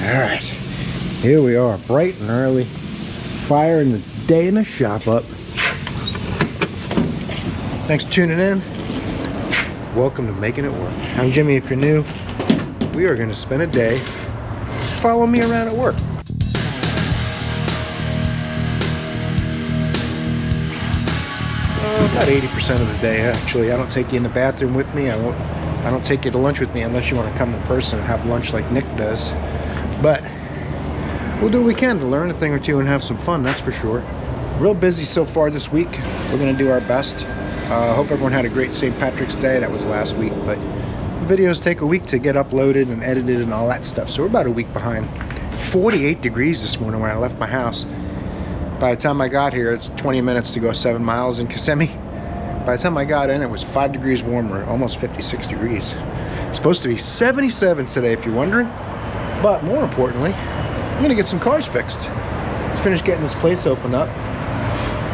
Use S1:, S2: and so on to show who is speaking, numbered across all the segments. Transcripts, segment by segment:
S1: Alright, here we are, bright and early, firing the day in the shop up. Thanks for tuning in. Welcome to Making It Work. I'm Jimmy if you're new. We are going to spend a day, follow me around at work. About 80% of the day actually. I don't take you in the bathroom with me. I don't take you to lunch with me unless you want to come in person and have lunch like Nick does. But we'll do what we can to learn a thing or two and have some fun, that's for sure. Real busy so far this week. We're going to do our best. Hope everyone had a great St. Patrick's Day. That was last week, but videos take a week to get uploaded and edited and all that stuff, so we're about a week behind. 48 degrees this morning when I left my house. By the time I got here, it's 20 minutes to go 7 miles in Kissimmee. By the time I got in, it was 5 degrees warmer, almost 56 degrees. It's supposed to be 77 today, if you're wondering. But more importantly, I'm gonna get some cars fixed. Let's finish getting this place opened up,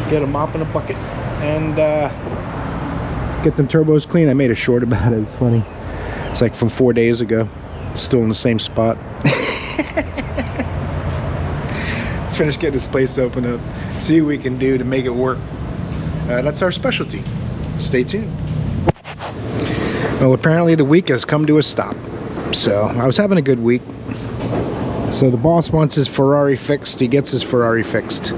S1: get a mop and a bucket, and get them turbos clean. I made a short about it, it's funny. It's like from 4 days ago. It's still in the same spot. Let's finish getting this place opened up, see what we can do to make it work. That's our specialty. Stay tuned. Well, apparently the week has come to a stop. So I was having a good week. So the boss wants his Ferrari fixed. He gets his Ferrari fixed.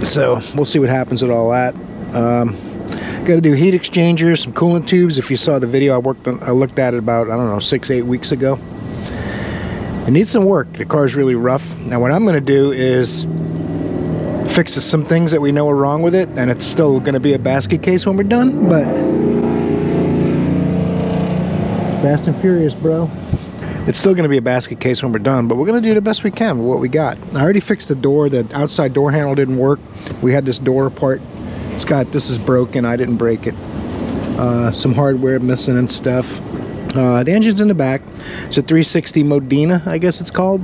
S1: So we'll see what happens with all that. Got to do heat exchangers, some coolant tubes. If you saw the video, I looked at it about, I don't know, 6-8 weeks ago. It needs some work. The car's really rough. Now what I'm going to do is fix some things that we know are wrong with it, and it's still going to be a basket case when we're done, but Fast and Furious, bro. It's still going to be a basket case when we're done, but we're going to do the best we can with what we got. I already fixed the door. The outside door handle didn't work. We had this door part. This is broken. I didn't break it. Some hardware missing and stuff. The engine's in the back. It's a 360 Modena, I guess it's called.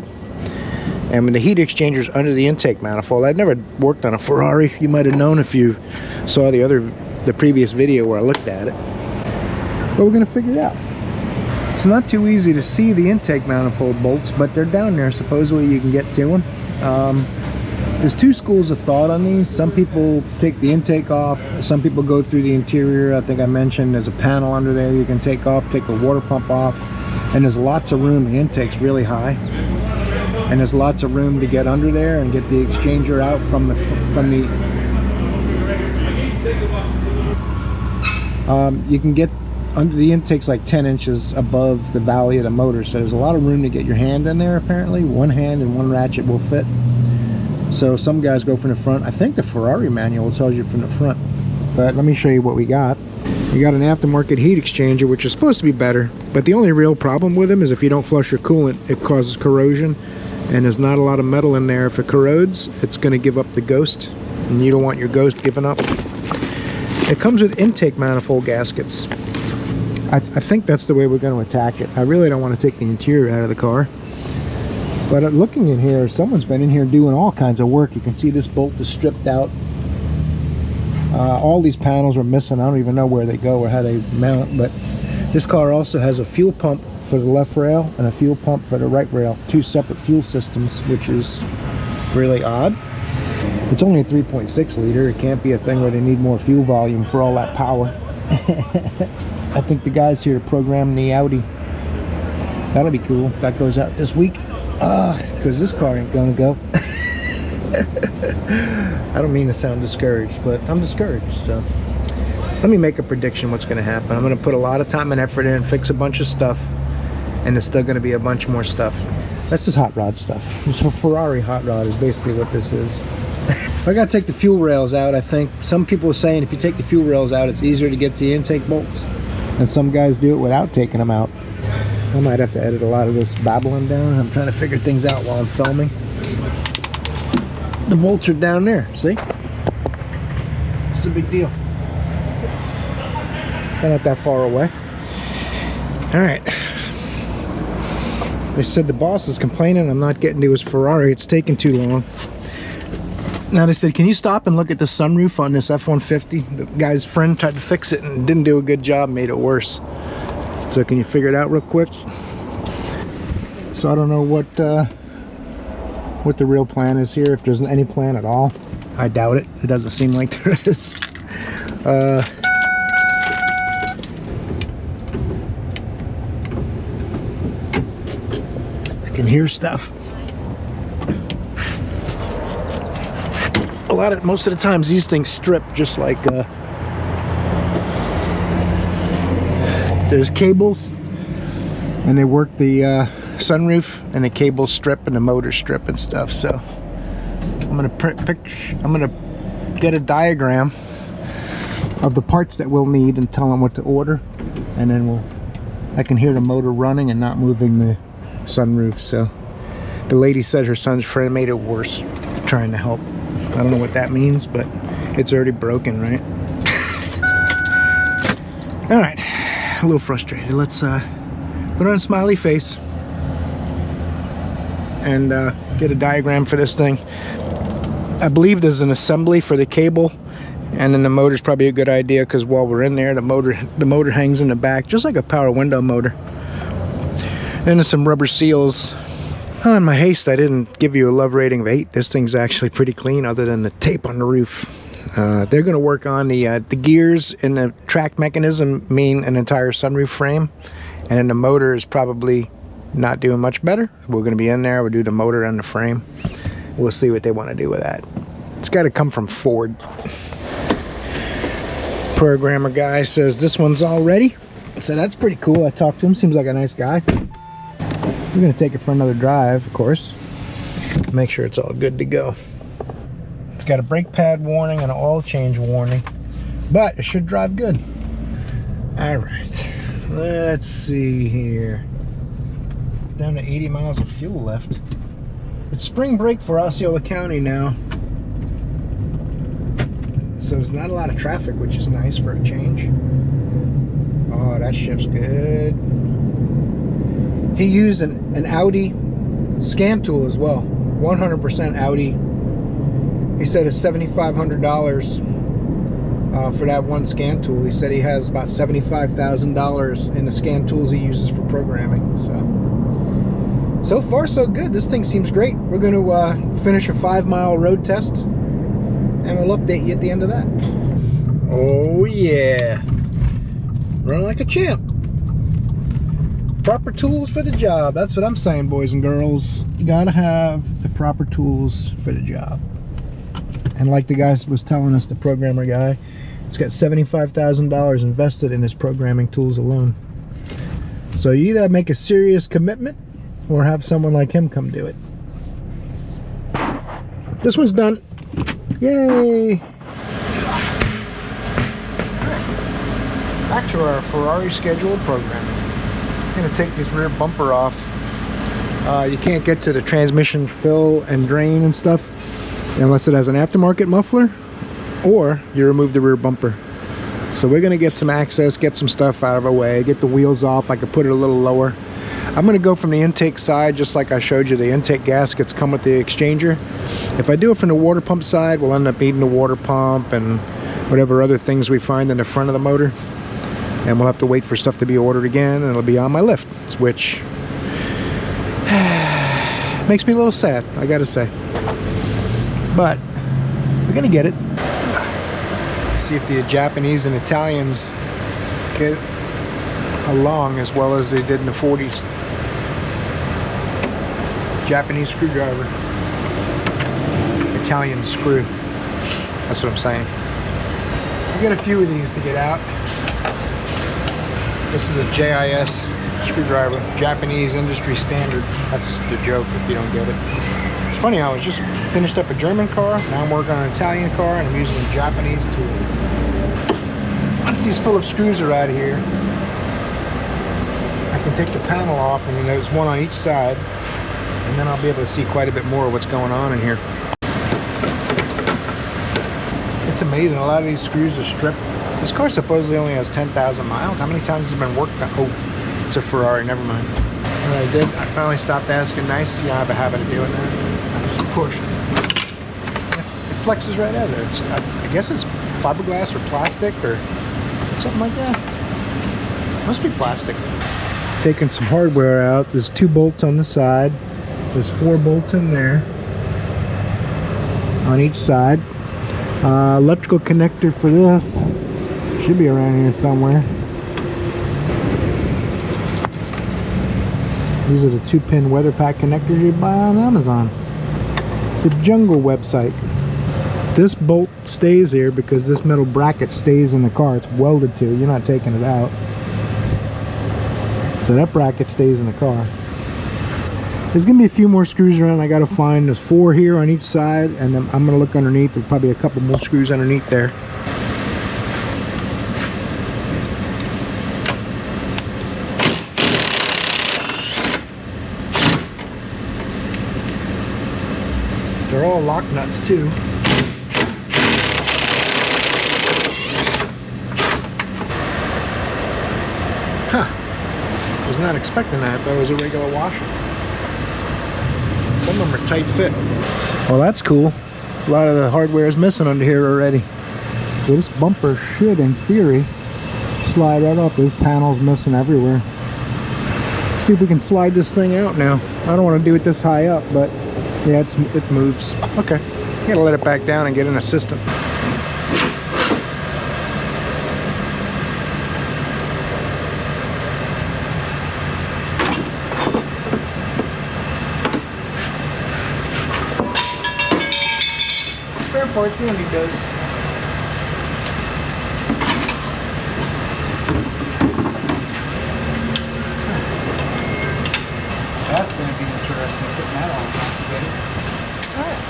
S1: And the heat exchangers under the intake manifold. I'd never worked on a Ferrari. You might have known if you saw the previous video where I looked at it. But we're going to figure it out. It's not too easy to see the intake manifold bolts, but they're down there. Supposedly you can get to them. There's two schools of thought on these. Some people take the intake off. Some people go through the interior. I think I mentioned there's a panel under there you can take off, take the water pump off. And there's lots of room. The intake's really high. And there's lots of room to get under there and get the exchanger out from the you can get under the intake's like 10 inches above the valley of the motor, so there's a lot of room to get your hand in there. Apparently one hand and one ratchet will fit. So some guys go from the front. I think the Ferrari manual tells you from the front, but let me show you what we got. We got an aftermarket heat exchanger, which is supposed to be better, but the only real problem with them is if you don't flush your coolant, it causes corrosion, and there's not a lot of metal in there. If it corrodes, it's going to give up the ghost, and you don't want your ghost given up. It comes with intake manifold gaskets. I think that's the way we're going to attack it. I really don't want to take the interior out of the car, but looking in here, someone's been in here doing all kinds of work. You can see this bolt is stripped out. All these panels are missing. I don't even know where they go or how they mount, but this car also has a fuel pump for the left rail and a fuel pump for the right rail. Two separate fuel systems, which is really odd. It's only a 3.6 liter. It can't be a thing where they need more fuel volume for all that power. I think the guy's here to program the Audi. That'll be cool if that goes out this week, because this car ain't gonna go. I don't mean to sound discouraged, but I'm discouraged. So let me make a prediction what's going to happen. I'm going to put a lot of time and effort in, fix a bunch of stuff, and there's still going to be a bunch more stuff. That's just hot rod stuff. This Ferrari hot rod is basically what this is. I got to take the fuel rails out. I think some people are saying if you take the fuel rails out, it's easier to get to the intake bolts, and some guys do it without taking them out. I might have to edit a lot of this babbling down. I'm trying to figure things out while I'm filming. The bolts are down there, see? It's a big deal. They're not that far away. Alright. They said the boss is complaining I'm not getting to his Ferrari. It's taking too long. Now they said, can you stop and look at the sunroof on this F-150? The guy's friend tried to fix it and didn't do a good job, made it worse. So can you figure it out real quick? So I don't know what the real plan is here, if there's any plan at all. I doubt it. It doesn't seem like there is. I can hear stuff. Most of the times these things strip, just like there's cables, and they work the sunroof, and the cables strip and the motor strip and stuff. So I'm gonna get a diagram of the parts that we'll need and tell them what to order, and then I can hear the motor running and not moving the sunroof. So the lady said her son's friend made it worse trying to help. I don't know what that means, but it's already broken, right? All right, a little frustrated. Let's put on a smiley face and get a diagram for this thing. I believe there's an assembly for the cable, and then the motor's probably a good idea, because while we're in there, the motor hangs in the back just like a power window motor. And there's some rubber seals. Oh, in my haste, I didn't give you a love rating of 8. This thing's actually pretty clean, other than the tape on the roof. They're going to work on the gears in the track mechanism, mean an entire sunroof frame, and then the motor is probably not doing much better. We're going to be in there. We'll do the motor and the frame. We'll see what they want to do with that. It's got to come from Ford. Programmer guy says this one's all ready, so that's pretty cool. I talked to him. Seems like a nice guy. We're going to take it for another drive, of course. Make sure it's all good to go. It's got a brake pad warning and an oil change warning, but it should drive good. All right, let's see here. Down to 80 miles of fuel left. It's spring break for Osceola County now, so there's not a lot of traffic, which is nice for a change. Oh, that shift's good. He used an Audi scan tool as well, 100% Audi. He said it's $7,500 for that one scan tool. He said he has about $75,000 in the scan tools he uses for programming. So far so good. This thing seems great. We're going to finish a 5-mile road test, and we'll update you at the end of that. Oh yeah, run like a champ. Proper tools for the job. That's what I'm saying, boys and girls. You gotta have the proper tools for the job. And like the guy was telling us, the programmer guy, he's got $75,000 invested in his programming tools alone. So you either make a serious commitment or have someone like him come do it. This one's done. Yay! Back to our Ferrari scheduled programming. I'm going to take this rear bumper off. You can't get to the transmission fill and drain and stuff unless it has an aftermarket muffler, or you remove the rear bumper. So we're going to get some access, get some stuff out of our way, get the wheels off. I could put it a little lower. I'm going to go from the intake side, just like I showed you. The intake gaskets come with the exchanger. If I do it from the water pump side, we'll end up needing the water pump and whatever other things we find in the front of the motor. And we'll have to wait for stuff to be ordered again, and it'll be on my lift, which makes me a little sad, I gotta say. But we're gonna get it. See if the Japanese and Italians get along as well as they did in the 40s. Japanese screwdriver, Italian screw. That's what I'm saying. We got a few of these to get out. This is a JIS screwdriver, Japanese industry standard. That's the joke if you don't get it. It's funny, I was just finished up a German car, now I'm working on an Italian car, and I'm using a Japanese tool. Once these Phillips screws are out of here, I can take the panel off, and there's one on each side, and then I'll be able to see quite a bit more of what's going on in here. It's amazing, a lot of these screws are stripped. This car supposedly only has 10,000 miles. How many times has it been worked on? Oh, it's a Ferrari, never mind. What I did, I finally stopped asking nice. Yeah, I have a habit of doing that. I just push. It flexes right out of there. I guess it's fiberglass or plastic or something like that. Must be plastic. Taking some hardware out. There's 2 bolts on the side. There's 4 bolts in there on each side. Electrical connector for this should be around here somewhere. These are the 2-pin weather pack connectors you buy on Amazon. The Jungle website. This bolt stays here because this metal bracket stays in the car. It's welded to. You're not taking it out. So that bracket stays in the car. There's gonna be a few more screws around I gotta find. There's 4 here on each side, and then I'm gonna look underneath. There's probably a couple more screws underneath there. They're all lock nuts too. Huh. Was not expecting that. That was a regular washer. Some of them are tight fit. Well, that's cool. A lot of the hardware is missing under here already. So this bumper should, in theory, slide right off. This panel's missing everywhere. See if we can slide this thing out now. I don't want to do it this high up, but yeah, it moves. Okay, gotta let it back down and get an assistant. Spare parts, we don't need those. That's going to be interesting, putting that on together. Alright.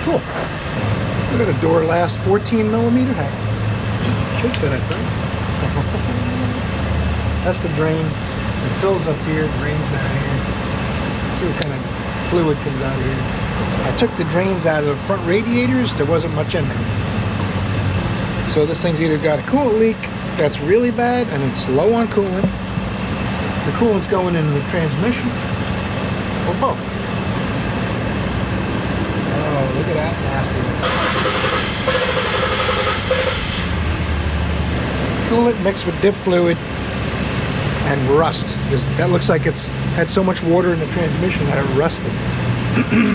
S1: Cool. Look at a door last 14mm hex. Should fit, I think. That's the drain. It fills up here, it drains down here. See what kind of fluid comes out of here. I took the drains out of the front radiators. There wasn't much in there. So this thing's either got a coolant leak that's really bad and it's low on coolant. The coolant's going in the transmission, or both. Oh, look at that nastiness. Coolant mixed with diff fluid and rust. That looks like it's had so much water in the transmission that it rusted.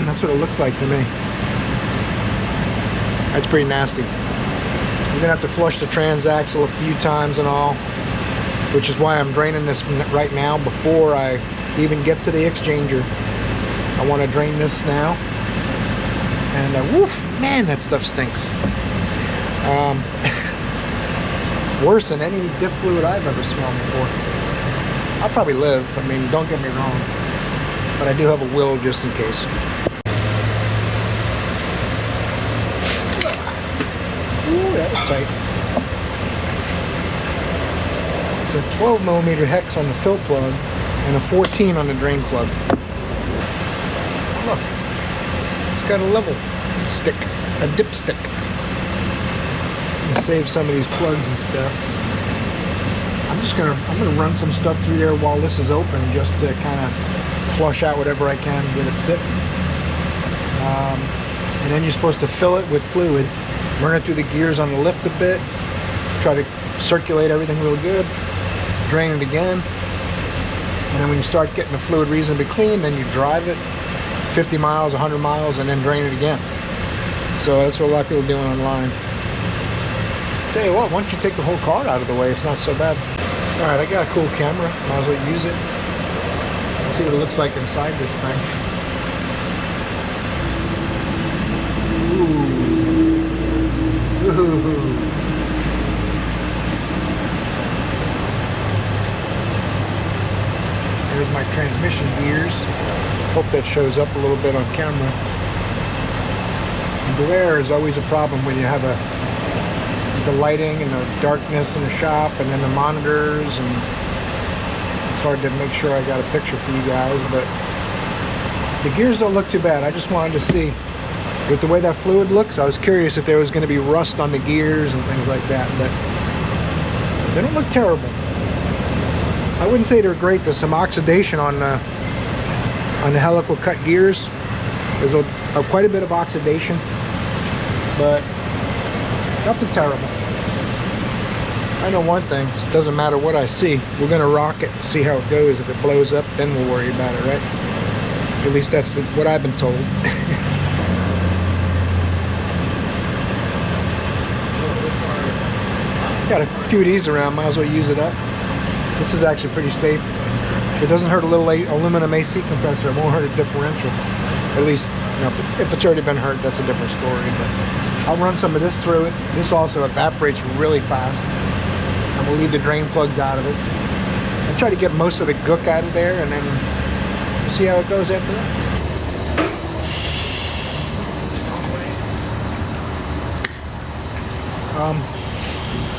S1: That's what it looks like to me. That's pretty nasty. You're gonna have to flush the transaxle a few times and all, which is why I'm draining this right now before I even get to the exchanger. I want to drain this now. And woof, man, that stuff stinks. Worse than any diff fluid I've ever smelled before. I'll probably live, I mean, don't get me wrong, but I do have a will just in case. Ooh, that was tight. It's a 12mm hex on the fill plug and a 14 on the drain plug. Look, it's got a level stick, a dipstick. Save some of these plugs and stuff. I'm gonna run some stuff through there while this is open, just to kind of flush out whatever I can with it sitting. And then you're supposed to fill it with fluid, run it through the gears on the lift a bit, try to circulate everything real good, drain it again, and then when you start getting the fluid reasonably clean, then you drive it 50 miles, 100 miles, and then drain it again. So that's what a lot of people are doing online. Tell you what, once you take the whole car out of the way, it's not so bad. All right, I got a cool camera. Might as well use it. Let's see what it looks like inside this thing. Ooh. Ooh. Here's my transmission gears. Hope that shows up a little bit on camera. And glare is always a problem when you have the lighting and the darkness in the shop, and then the monitors, and it's hard to make sure I got a picture for you guys, but the gears don't look too bad. I just wanted to see with the way that fluid looks. I was curious if there was going to be rust on the gears and things like that, but they don't look terrible. I wouldn't say they're great. There's some oxidation on the helical cut gears. There's quite a bit of oxidation, but nothing terrible. I know one thing, it doesn't matter what I see. We're gonna rock it and see how it goes. If it blows up, then we'll worry about it, right? At least that's what I've been told. Got a few of these around, might as well use it up. This is actually pretty safe. It doesn't hurt a little aluminum AC compressor. It won't hurt a differential. At least, you know, if it's already been hurt, that's a different story. But I'll run some of this through it. This also evaporates really fast. And we'll leave the drain plugs out of it. I'll try to get most of the gook out of there, and then see how it goes after that.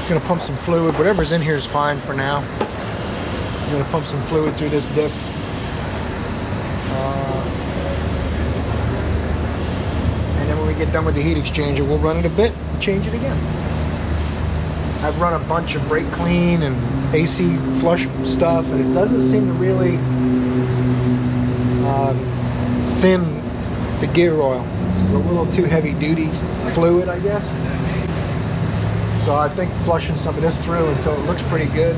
S1: Gonna pump some fluid. Whatever's in here is fine for now. I'm gonna pump some fluid through this diff. And then when we get done with the heat exchanger, we'll run it a bit and change it again. I've run a bunch of brake clean and AC flush stuff, and it doesn't seem to really thin the gear oil. It's a little too heavy duty fluid, I guess. So I think flushing some of this through until it looks pretty good,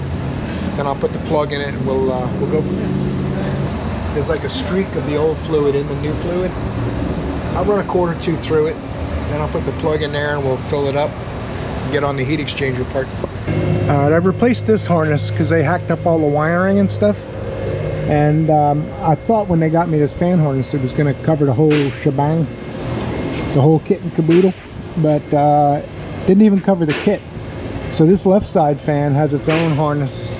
S1: then I'll put the plug in it and we'll go from there. There's like a streak of the old fluid in the new fluid. I'll run a quart or two through it, then I'll put the plug in there and we'll fill it up and get on the heat exchanger part. I replaced this harness because they hacked up all the wiring and stuff. And I thought when they got me this fan harness it was going to cover the whole shebang, the whole kit and caboodle, but didn't even cover the kit. So this left side fan has its own harness,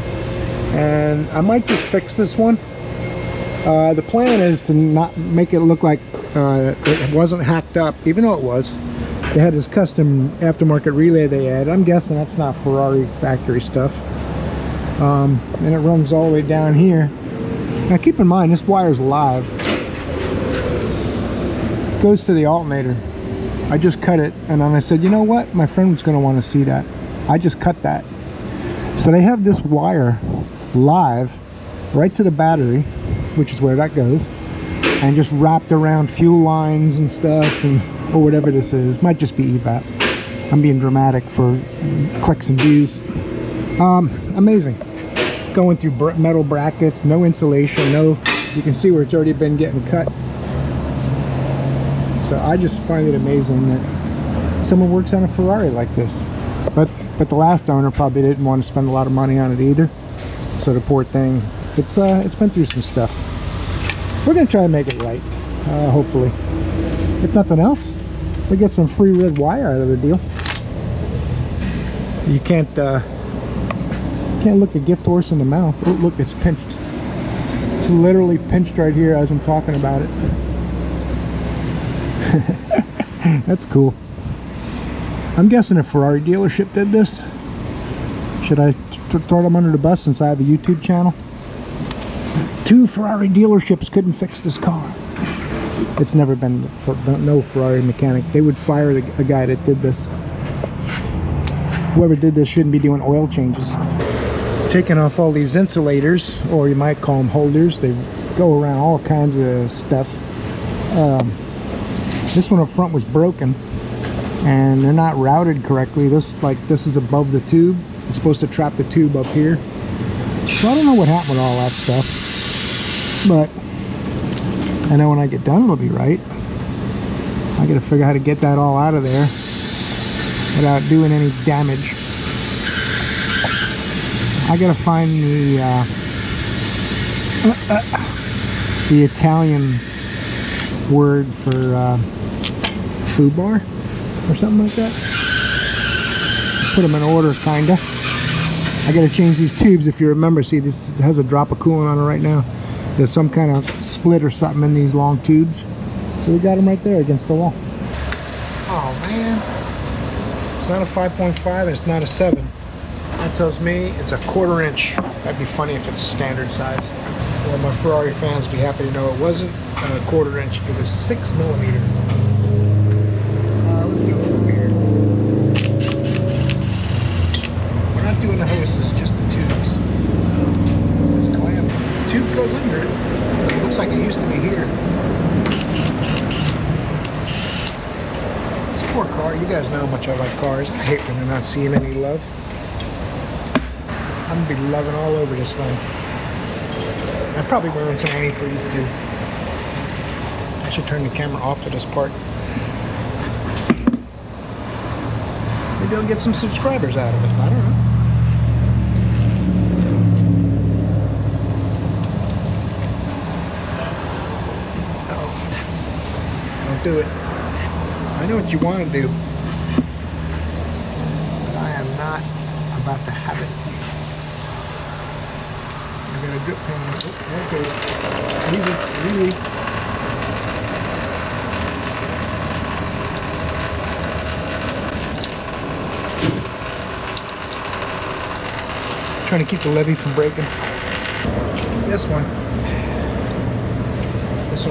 S1: and I might just fix this one. The plan is to not make it look like it wasn't hacked up, even though it was. They had this custom aftermarket relay they had. I'm guessing that's not Ferrari factory stuff. And it runs all the way down here. Now keep in mind, this wire's live. It goes to the alternator. I just cut it, and then I said, you know what? My friend was going to want to see that. I just cut that. So they have this wire live right to the battery, which is where that goes, and just wrapped around fuel lines and stuff, and or whatever this is. Might just be evap. I'm being dramatic for clicks and views. Amazing. Going through metal brackets, no insulation, no. You can see where it's already been getting cut. So I just find it amazing that someone works on a Ferrari like this. But the last owner probably didn't want to spend a lot of money on it either. So the poor thing, it's been through some stuff. We're gonna try to make it right, hopefully. If nothing else, we get some free red wire out of the deal. You can't look a gift horse in the mouth. Oh, look, it's pinched. It's literally pinched right here as I'm talking about it. That's cool. I'm guessing a Ferrari dealership did this. Should I throw them under the bus since I have a YouTube channel? 2 Ferrari dealerships couldn't fix this car. It's never been no Ferrari mechanic. They would fire a guy that did this. Whoever did this shouldn't be doing oil changes. Taking off all these insulators, or you might call them holders. They go around all kinds of stuff. This one up front was broken, and they're not routed correctly. This is above the tube. It's supposed to trap the tube up here. So I don't know what happened with all that stuff, but I know when I get done it'll be right. I gotta figure out how to get that all out of there without doing any damage. I gotta find the Italian word for foobar or something like that. Put them in order, kinda. I gotta change these tubes. If you remember, see, this has a drop of coolant on it right now. There's some kind of split or something in these long tubes, so we got them right there against the wall. Oh man, it's not a 5.5, it's not a 7. That tells me it's a 1/4 inch. That'd be funny if it's a standard size. Well, my Ferrari fans would be happy to know it wasn't a 1/4 inch, it was 6 millimeter. Let's do it from here. We're not doing the hoses, just the tubes. This clamp. The tube goes under it. It looks like it used to be here. This poor car, you guys know how much I like cars. I hate when they're not seeing any love. I'm gonna be loving all over this thing. I'm probably wearing some antifreeze too. I should turn the camera off for this part. Maybe I'll get some subscribers out of it. I don't know. Uh-oh. Don't do it. I know what you want to do. But I am not about to have it. I'm gonna drip pan this. Okay. Easy, easy. Trying to keep the levee from breaking. This one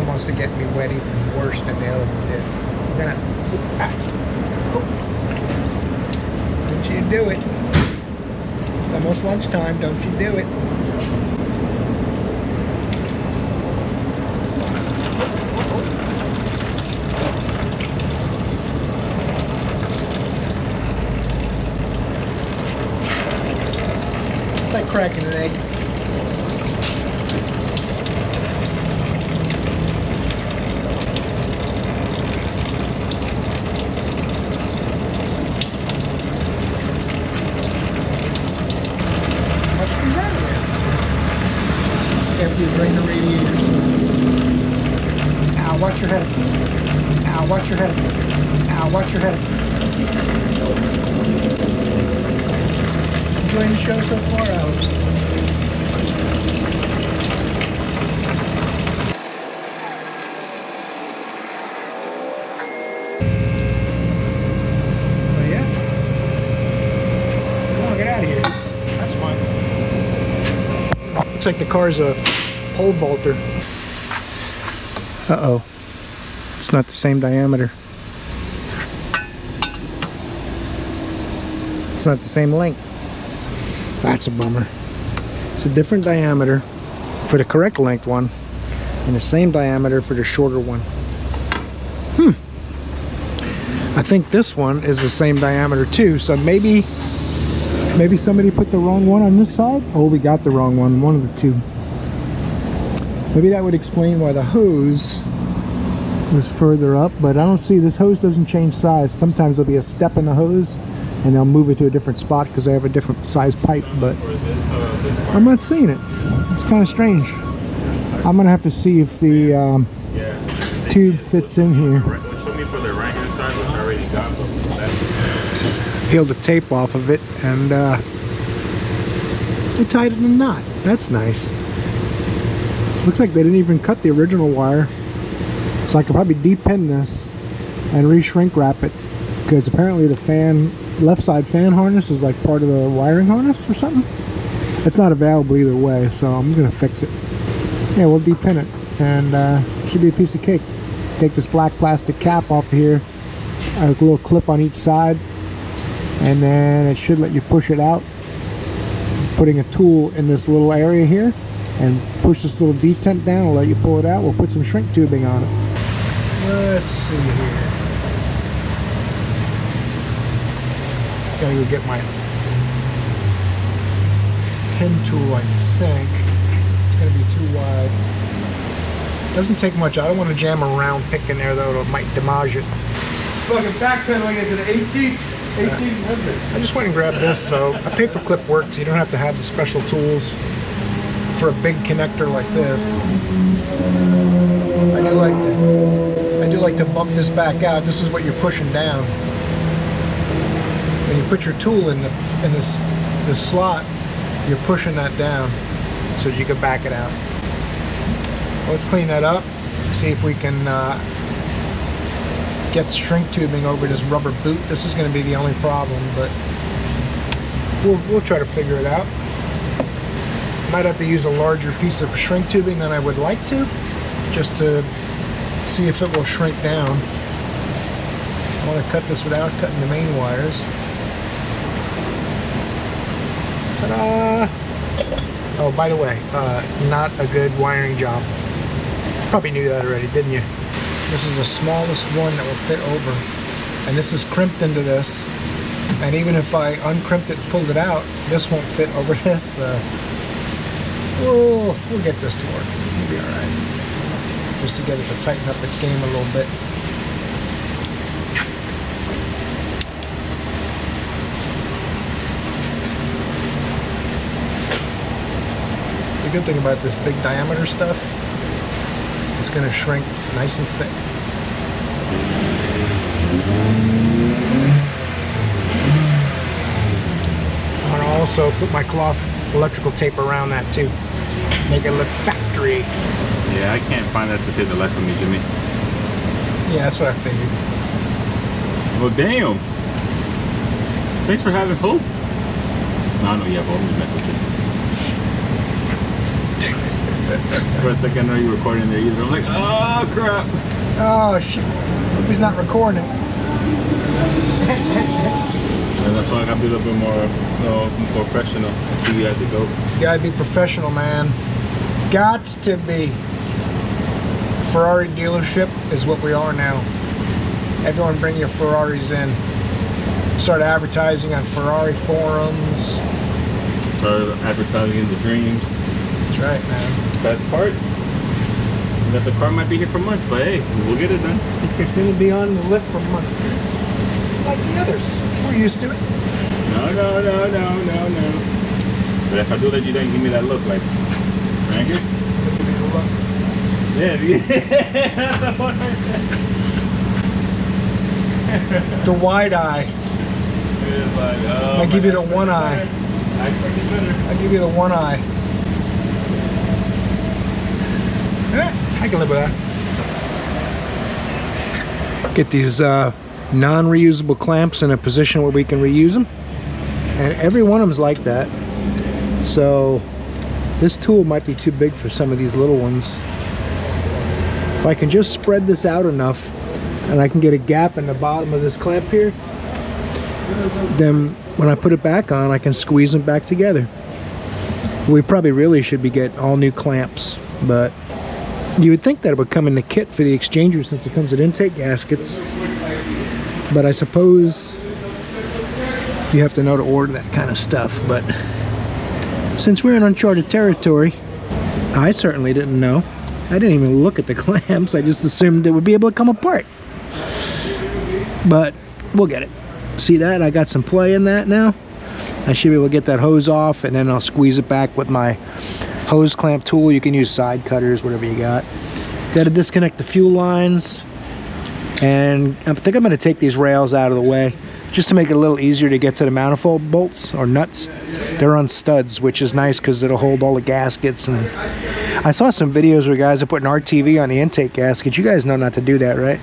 S1: wants to get me wet even worse than the other one did. I'm gonna. Don't you do it. It's almost lunchtime, don't you do it. It's like cracking an egg. After you drain the radiators. Ow, watch your head. Ow, watch your head. Ow, watch your head. Enjoying the show so far, Alex? Oh yeah? Come on, get out of here. That's fine. Looks like the car's a pole vaulter. Uh-oh. It's not the same diameter. It's not the same length. That's a bummer. It's a different diameter for the correct length one and the same diameter for the shorter one. I think this one is the same diameter too, so maybe somebody put the wrong one on this side. Oh, we got the wrong one of the two. Maybe that would explain why the hose was further up, but I don't see, this hose doesn't change size. Sometimes there'll be a step in the hose and they'll move it to a different spot because they have a different size pipe, but I'm not seeing it. It's kind of strange. I'm gonna have to see if the tube fits in here. Peel the tape off of it and they tied it in a knot. That's nice. Looks like they didn't even cut the original wire, so I could probably de-pin this and re-shrink wrap it, because apparently the left side fan harness is like part of the wiring harness or something. It's not available either way, so I'm gonna fix it. Yeah, we'll de-pin it and should be a piece of cake. Take this black plastic cap off of here, a little clip on each side, and then it should let you push it out. Putting a tool in this little area here and push this little detent down, will let you pull it out. We'll put some shrink tubing on it. Let's see here. Gotta go get my pin tool, I think. It's gonna be too wide. Doesn't take much. I don't want to jam a round pick in there though, it might damage it.
S2: Fucking back pin like it's an 18th. 1800s.
S1: I just went and grabbed this, so a paper clip works. You don't have to have the special tools for a big connector like this. I do like to bump this back out. This is what you're pushing down. When you put your tool in this slot, you're pushing that down so you can back it out. Let's clean that up. See if we can get shrink tubing over this rubber boot. This is going to be the only problem, but we'll try to figure it out. Might have to use a larger piece of shrink tubing than I would like to, just to see if it will shrink down. I want to cut this without cutting the main wires. Ta-da! Oh, by the way, not a good wiring job. Probably knew that already, didn't you? This is the smallest one that will fit over, and this is crimped into this. And even if I uncrimped it and pulled it out, this won't fit over this. We'll get this to work. It'll be alright. Just to get it to tighten up its game a little bit. The good thing about this big diameter stuff, it's going to shrink nice and thick. I'm going to also put my cloth electrical tape around that too. Make it look factory.
S3: Yeah, I can't find that to save the life of me, Jimmy.
S1: Yeah, that's what I figured.
S3: Well, damn. Thanks for having hope. No, I know you have hope. I'm just messing with you. For a second, I know you were recording there either. I'm like, oh crap.
S1: Oh shit. Hope he's not recording it.
S3: And that's why I gotta be a little bit more professional and see you as it go.
S1: You gotta be professional, man. Gots to be. Ferrari dealership is what we are now. Everyone bring your Ferraris in. Start advertising on Ferrari forums.
S3: Start advertising in the dreams.
S1: That's right, man.
S3: Best part, that the car might be here for months, but hey, we'll get it done.
S1: It's going to be on the lift for months. Like the others. We're used to it.
S3: No. But if I do let you down, give me that look like, angry? Yeah, that's the one right there.
S1: The wide eye.
S3: It's like, oh,
S1: I give you the one eye.
S3: I expected better.
S1: I give you the one eye. I can live with that. Get these non-reusable clamps in a position where we can reuse them. And every one of them's like that. So this tool might be too big for some of these little ones. If I can just spread this out enough and I can get a gap in the bottom of this clamp here, then when I put it back on, I can squeeze them back together. We probably really should be getting all new clamps, but you would think that it would come in the kit for the exchanger since it comes with intake gaskets. But I suppose you have to know to order that kind of stuff. But since we're in uncharted territory, I certainly didn't know. I didn't even look at the clamps. I just assumed it would be able to come apart. But we'll get it. See that? I got some play in that now. I should be able to get that hose off, and then I'll squeeze it back with my hose clamp tool. You can use side cutters, whatever you got. Got to disconnect the fuel lines, and I think I'm going to take these rails out of the way just to make it a little easier to get to the manifold bolts or nuts. They're on studs, which is nice because it'll hold all the gaskets. And I saw some videos where guys are putting RTV on the intake gaskets. You guys know not to do that, right?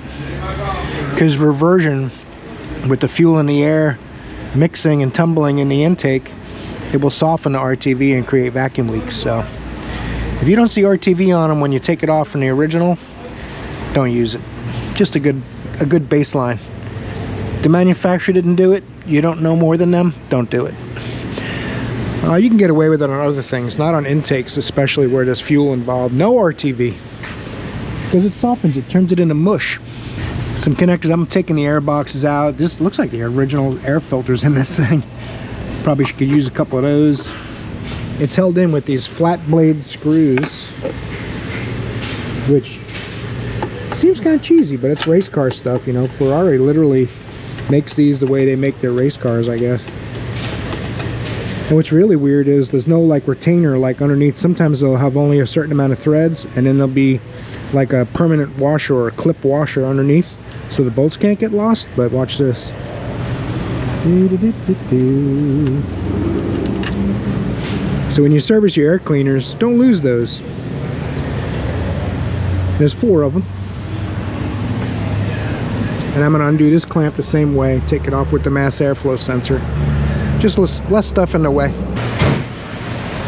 S1: Because reversion with the fuel in the air mixing and tumbling in the intake, it will soften the RTV and create vacuum leaks. So if you don't see RTV on them when you take it off from the original, don't use it. Just a good baseline. If the manufacturer didn't do it, you don't know more than them, don't do it. You can get away with it on other things, not on intakes, especially where there's fuel involved. No RTV, because it softens it, turns it into mush. Some connectors, I'm taking the air boxes out. This looks like the original air filters in this thing. Probably could use a couple of those. It's held in with these flat blade screws, which seems kind of cheesy, but it's race car stuff, you know. Ferrari literally makes these the way they make their race cars, I guess. And what's really weird is there's no like retainer like underneath. Sometimes they'll have only a certain amount of threads, and then there'll be like a permanent washer or a clip washer underneath, so the bolts can't get lost. But watch this. So when you service your air cleaners, don't lose those. There's 4 of them. And I'm going to undo this clamp the same way, take it off with the mass airflow sensor. Just less stuff in the way.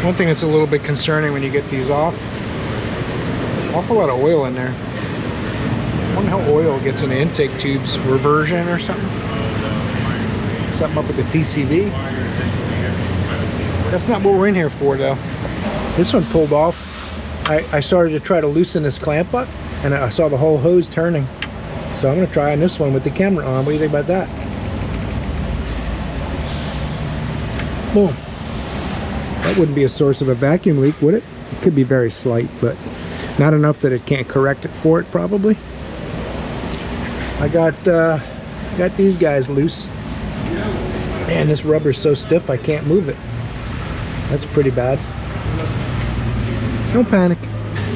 S1: One thing that's a little bit concerning when you get these off, there's an awful lot of oil in there. I wonder how oil gets in the intake tubes, reversion or something. Something up with the PCV. That's not what we're in here for though. This one pulled off. I started to try to loosen this clamp up, and I saw the whole hose turning. So I'm going to try on this one with the camera on. What do you think about that? Boom. That wouldn't be a source of a vacuum leak, would it? It could be very slight, but not enough that it can't correct it for it, probably. I got these guys loose. Man, this rubber's so stiff I can't move it. That's pretty bad. Don't panic.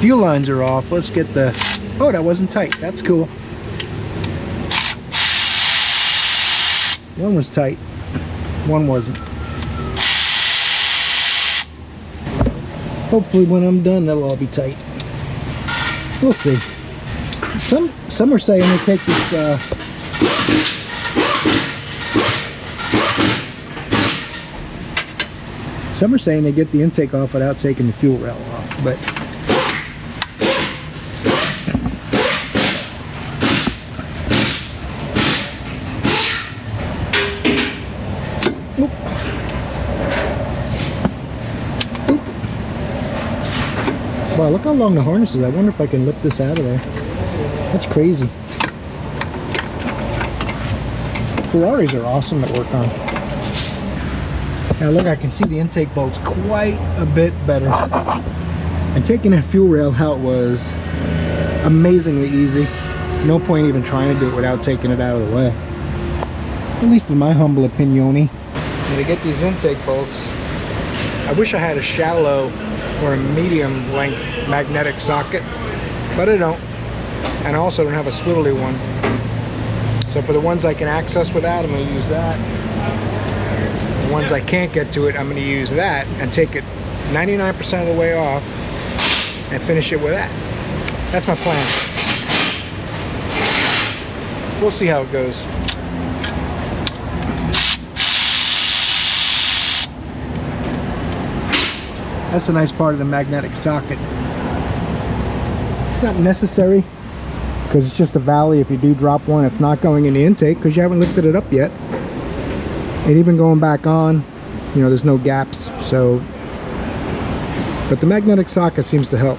S1: Fuel lines are off. Let's get the... Oh, that wasn't tight. That's cool. One was tight. One wasn't. Hopefully when I'm done that'll all be tight. We'll see. Some are saying they take this some are saying they get the intake off without taking the fuel rail off, but oop. Oop. Wow, look how long the harness is. I wonder if I can lift this out of there. That's crazy. Ferraris are awesome to work on. Now look, I can see the intake bolts quite a bit better. And taking that fuel rail out was amazingly easy. No point even trying to do it without taking it out of the way. At least in my humble opinion. And to get these intake bolts, I wish I had a shallow or a medium length magnetic socket, but I don't. And I also don't have a swivelly one. So for the ones I can access with that, I'm going to use that. The ones I can't get to it, I'm going to use that and take it 99% of the way off and finish it with that. That's my plan. We'll see how it goes. That's a nice part of the magnetic socket. It's not necessary because it's just a valley. If you do drop one, it's not going in the intake because you haven't lifted it up yet. And even going back on, you know, there's no gaps. So, but the magnetic socket seems to help.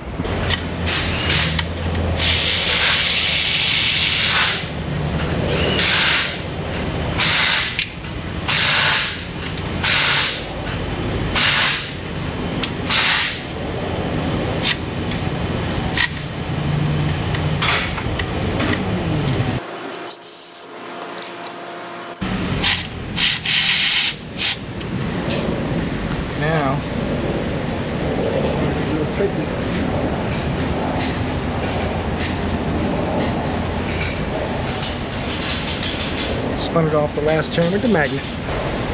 S1: Now, a little tricky. Spun it off the last turn with the magnet.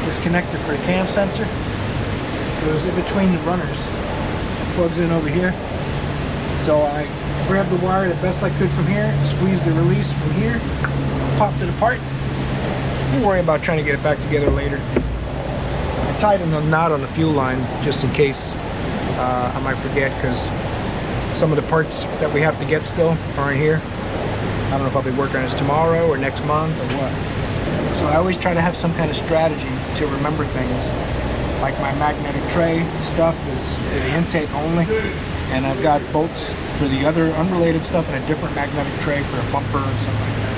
S1: This connector for the cam sensor goes in between the runners. Plugs in over here. So I grabbed the wire the best I could from here, squeezed the release from here, popped it apart. Don't worry about trying to get it back together later. I tied a knot on the fuel line just in case I might forget, because some of the parts that we have to get still are in here. I don't know if I'll be working on this tomorrow or next month or what. So I always try to have some kind of strategy to remember things. Like my magnetic tray stuff is for the intake only, and I've got bolts for the other unrelated stuff and a different magnetic tray for a bumper or something like that.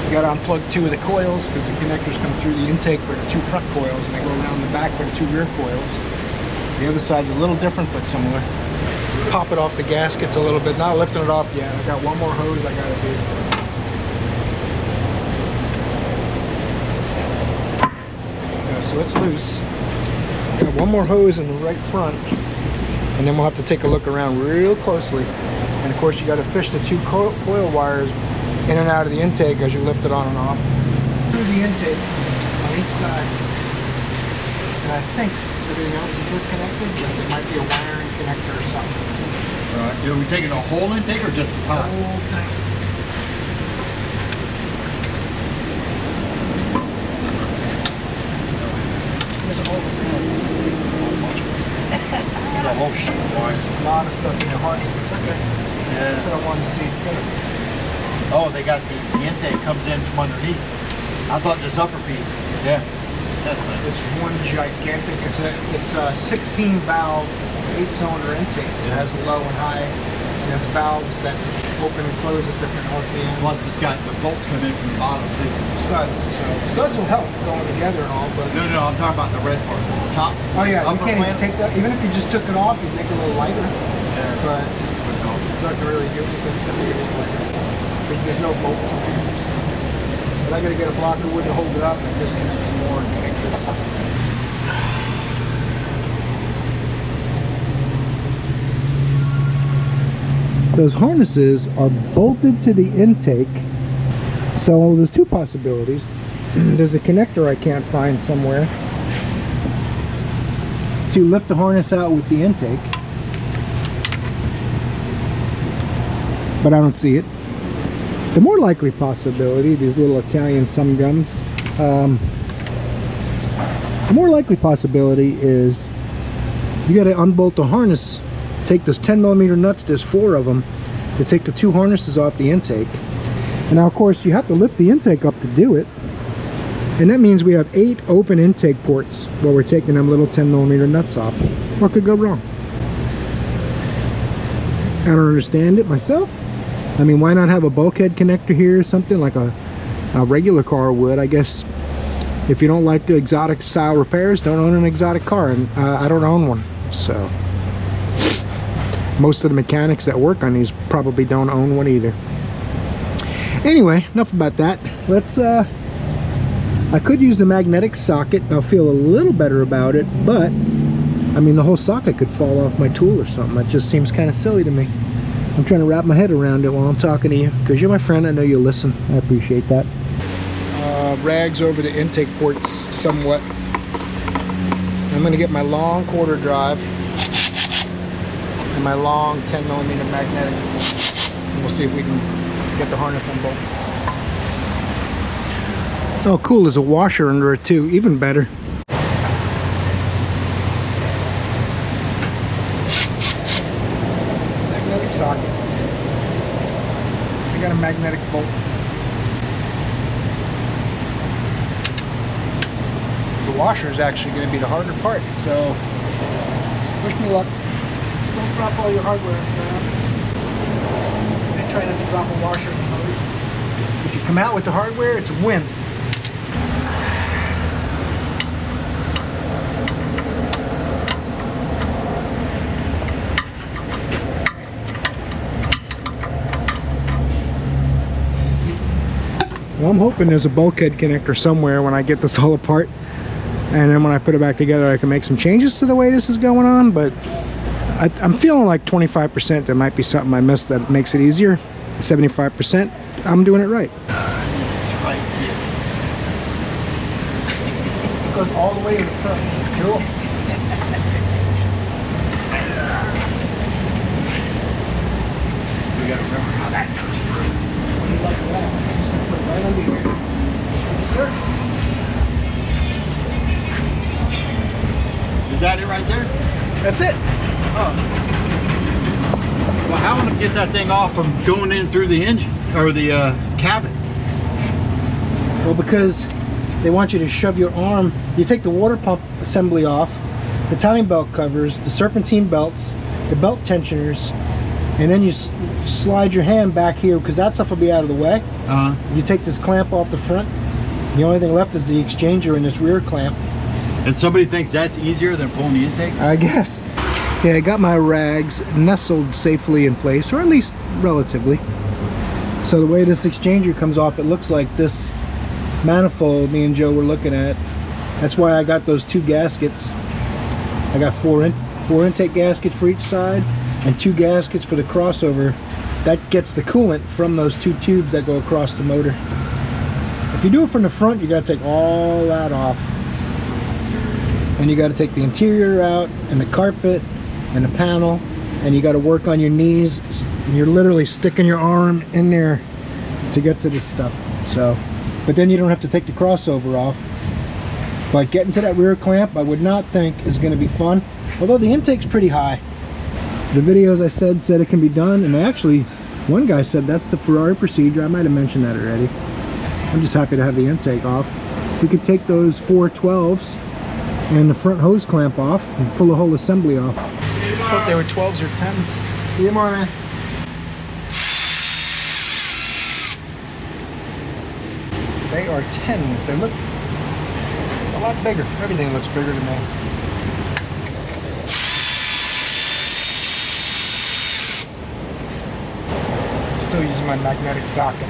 S1: You got to unplug two of the coils because the connectors come through the intake for the two front coils and they go around the back for the two rear coils. The other side's a little different but similar. Pop it off the gaskets a little bit, not lifting it off yet. I've got one more hose I got to do. So it's loose. Got one more hose in the right front, and then we'll have to take a look around real closely. And of course you got to fish the two coil wires in and out of the intake as you lift it on and off. Through the intake on each side. And I think everything else is disconnected, but there might be a wiring connector or something.
S4: Are we taking a whole intake or just the top?
S1: The whole thing. There's a whole thing.
S4: Oh shit.
S1: There's a lot of stuff in the harnesses. Okay. That's what I wanted to see.
S4: Oh, they got the intake comes in from underneath. I thought this upper piece. Yeah. That's nice.
S1: It's one gigantic, it's a 16 valve 8-cylinder intake. It has low and high, and has valves that open and close at different RPMs.
S4: Plus it's got the bolts come in from the bottom too.
S1: Studs. So studs will help going together and all, but
S4: No, I'm talking about the red part. Top.
S1: oh yeah, you
S4: upper
S1: can't even
S4: panel.
S1: take that. Even if you just took it off, you'd make it a little lighter.
S4: Yeah.
S1: But it's not gonna really do anything except make it a little lighter. There's no bolts in here. But I gotta get a block of wood to hold it up and disconnect some more connectors. Those harnesses are bolted to the intake, so there's two possibilities. There's a connector I can't find somewhere to lift the harness out with the intake, but I don't see it. The more likely possibility, these little Italian sum gums, the more likely possibility is you got to unbolt the harness, take those 10mm nuts, there's 4 of them, to take the 2 harnesses off the intake. And now of course you have to lift the intake up to do it, and that means we have 8 open intake ports while we're taking them little 10mm nuts off. What could go wrong? I don't understand it myself. I mean, why not have a bulkhead connector here or something like a regular car would? I guess if you don't like the exotic style repairs, don't own an exotic car, and I don't own one, so most of the mechanics that work on these probably don't own one either. Anyway, enough about that. Let's I could use the magnetic socket. I'll feel a little better about it, but I mean the whole socket could fall off my tool or something. That just seems kind of silly to me. I'm trying to wrap my head around it while I'm talking to you, because you're my friend. I know you'll listen. I appreciate that. Rags over the intake ports somewhat. I'm going to get my long quarter drive and my long 10mm magnetic, and we'll see if we can get the harness unbolted. Oh cool, there's a washer under it too, even better. Magnetic socket. I got a magnetic bolt. The washer is actually going to be the harder part, so wish me luck. Don't drop all your hardware around. And try not to drop a washer in the motor. If you come out with the hardware, it's a win. Well, I'm hoping there's a bulkhead connector somewhere when I get this all apart, and then when I put it back together I can make some changes to the way this is going on, but I'm feeling like 25% there might be something I missed that makes it easier. 75% I'm doing it right.
S4: It's right here.
S1: It goes all the way to the front. Cool.
S4: We gotta remember how that goes through.
S1: Like that. Just put it right under here. Yes, sir.
S4: Is that it right there?
S1: That's it.
S4: Oh. Well, how am I gonna get that thing off from going in through the engine or the cabin?
S1: Well, because they want you to shove your arm. You take the water pump assembly off, the timing belt covers, the serpentine belts, the belt tensioners, and then you slide your hand back here, because that stuff will be out of the way. You take this clamp off the front. The only thing left is the exchanger and this rear clamp.
S4: And somebody thinks that's easier than pulling the intake?
S1: I guess. Okay, I got my rags nestled safely in place, or at least relatively. So the way this exchanger comes off, it looks like this manifold me and Joe were looking at. That's why I got those 2 gaskets. I got 4 intake gaskets for each side and 2 gaskets for the crossover. That gets the coolant from those 2 tubes that go across the motor. If you do it from the front, you got to take all that off, and you got to take the interior out and the carpet and the panel, and you got to work on your knees, and you're literally sticking your arm in there to get to this stuff. So, but then you don't have to take the crossover off. But getting to that rear clamp, I would not think is going to be fun, although the intake's pretty high. The videos I said it can be done, and actually one guy said that's the Ferrari procedure. I might have mentioned that already. I'm just happy to have the intake off. We could take those 4 12s and the front hose clamp off and pull the whole assembly off. I thought they were 12s or 10s. See you tomorrow, man. They are 10s. They look a lot bigger. Everything looks bigger to me. Still using my magnetic socket.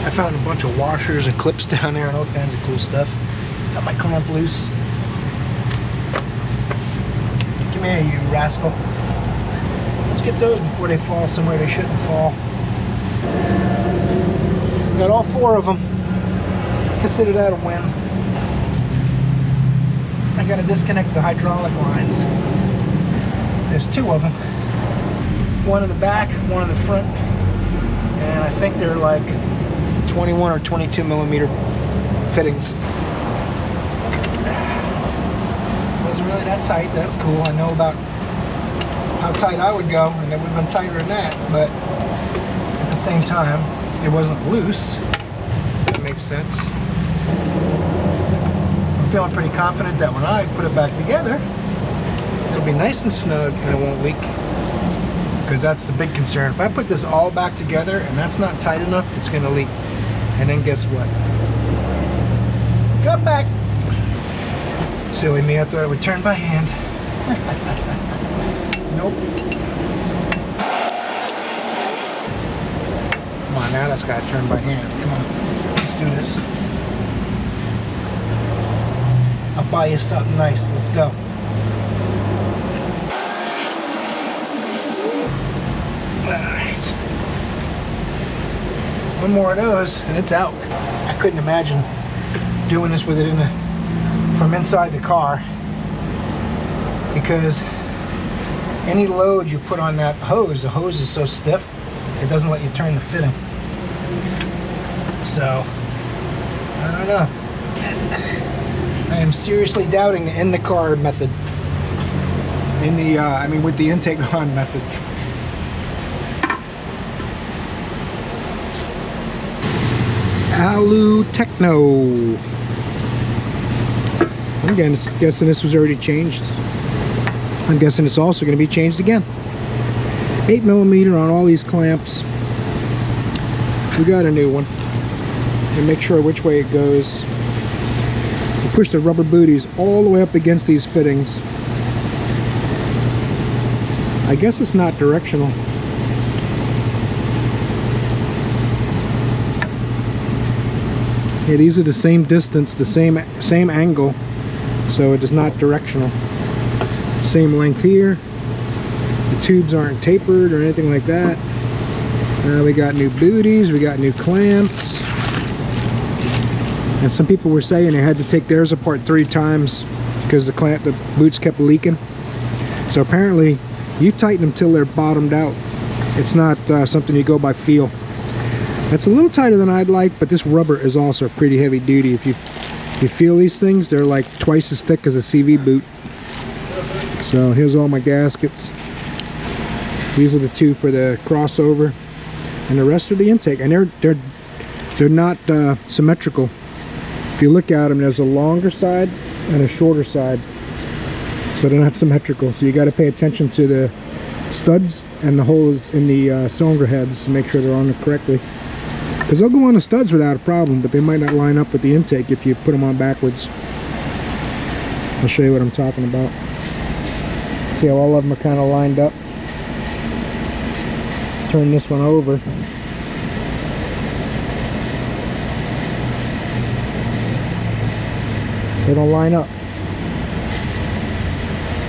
S1: I found a bunch of washers and clips down there and all kinds of cool stuff. Got my clamp loose. Come here, you rascal. Let's get those before they fall somewhere they shouldn't fall. Got all 4 of them. Consider that a win. I gotta disconnect the hydraulic lines. There's 2 of them. One in the back, one in the front. And I think they're like 21 or 22 millimeter fittings. Wasn't really that tight. That's cool. I know about how tight I would go, and it would have been tighter than that, but at the same time it wasn't loose. That makes sense. I'm feeling pretty confident that when I put it back together, it'll be nice and snug and it won't leak, because that's the big concern. If I put this all back together and that's not tight enough, it's going to leak. And then guess what? Got back. Silly me, I thought it would turn by hand. Nope. Come on, now that's got to turn by hand. Come on, let's do this. I'll buy you something nice. Let's go. Alright. One more of those and it's out. I couldn't imagine doing this with it from inside the car, because any load you put on that hose, the hose is so stiff, it doesn't let you turn the fitting. So, I don't know. I am seriously doubting the in the car method. With the intake on method. Alu Techno. I'm guessing this was already changed. I'm guessing it's also going to be changed again. 8 millimeter on all these clamps. We got a new one. And make sure which way it goes. We push the rubber booties all the way up against these fittings. I guess it's not directional. Yeah, these are the same distance, the same angle, so it is not directional. Same length here. The tubes aren't tapered or anything like that. We got new booties, we got new clamps. And some people were saying they had to take theirs apart 3 times because the boots kept leaking. So apparently, you tighten them till they're bottomed out. It's not something you go by feel. That's a little tighter than I'd like, but this rubber is also pretty heavy duty. If you feel these things, they're like twice as thick as a CV boot. So here's all my gaskets. These are the 2 for the crossover, and the rest are the intake. And they're not symmetrical. If you look at them, there's a longer side and a shorter side, so they're not symmetrical. So you got to pay attention to the studs and the holes in the cylinder heads to make sure they're on it correctly. Because they'll go on the studs without a problem, but they might not line up with the intake if you put them on backwards. I'll show you what I'm talking about. See how all of them are kind of lined up? Turn this one over. They don't line up.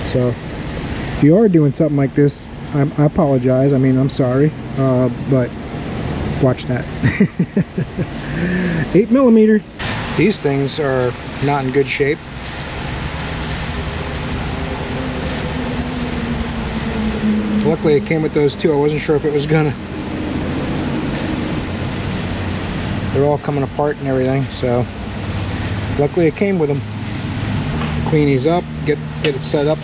S1: So, if you are doing something like this, I apologize. I mean, I'm sorry, but watch that. 8 millimeter. These things are not in good shape. Luckily it came with those 2. I wasn't sure if it was gonna. They're all coming apart and everything, so luckily it came with them. Clean these up, get it set up.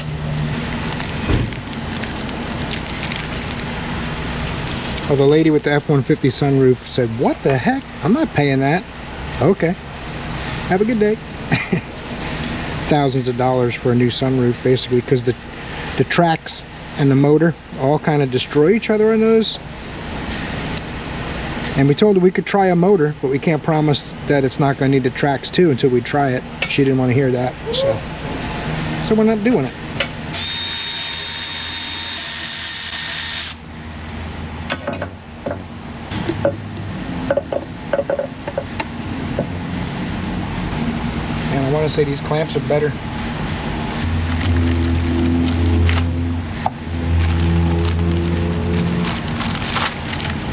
S1: Oh, the lady with the F-150 sunroof said, "What the heck? I'm not paying that." Okay. Have a good day. Thousands of dollars for a new sunroof, basically, because the tracks and the motor all kind of destroy each other on those. And we told her we could try a motor, but we can't promise that it's not going to need the tracks too until we try it. She didn't want to hear that, so we're not doing it. And I want to say these clamps are better.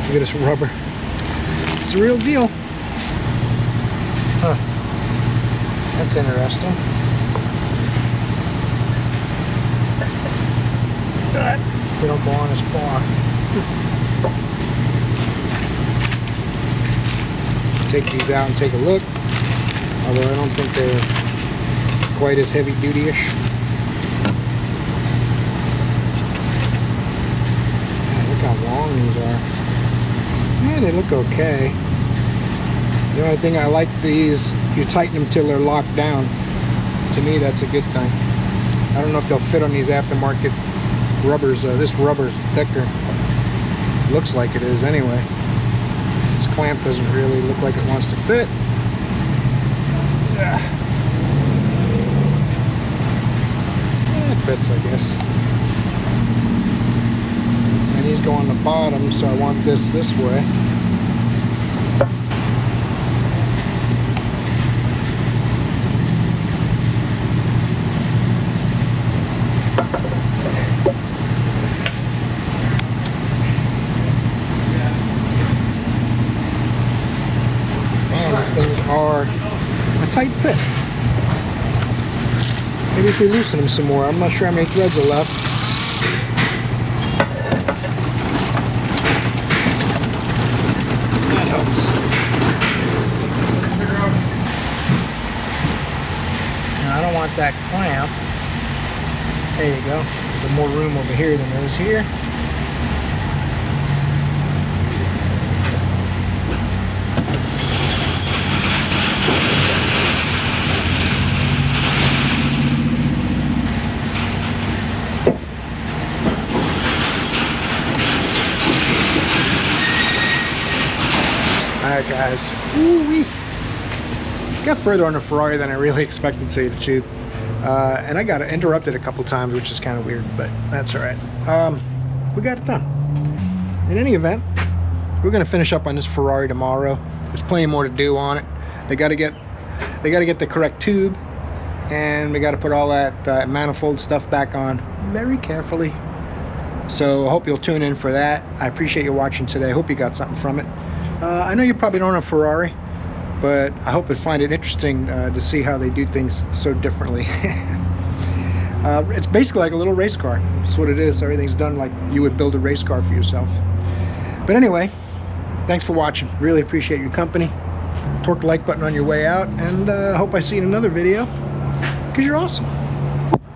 S1: Look at this rubber. It's the real deal. Huh. That's interesting. We don't go on as far. Take these out and take a look. Although I don't think they're quite as heavy duty-ish. Look how long these are. Yeah, they look okay. The only thing I like these, you tighten them till they're locked down. To me, that's a good thing. I don't know if they'll fit on these aftermarket rubbers. This rubber's thicker. Looks like it is anyway. This clamp doesn't really look like it wants to fit. Yeah, it fits, I guess. And these go on the bottom, so I want this way. Man, these things are a tight fit. Maybe if we loosen them some more. I'm not sure how many threads are left. That helps. Now, I don't want that clamp. There you go. There's more room over here than there is here. Alright guys, woo-wee. Got further on the Ferrari than I really expected, to tell you the truth. And I got interrupted a couple times, which is kind of weird, but that's alright. We got it done. In any event, we're going to finish up on this Ferrari tomorrow. There's plenty more to do on it. They got to get the correct tube, and we got to put all that manifold stuff back on very carefully. So I hope you'll tune in for that. I appreciate you watching today. I hope you got something from it. I know you probably don't have a Ferrari, but I hope you find it interesting to see how they do things so differently. It's basically like a little race car. That's what it is. Everything's done like you would build a race car for yourself. But anyway, thanks for watching. Really appreciate your company. Torque the like button on your way out, and I hope I see you in another video, because you're awesome.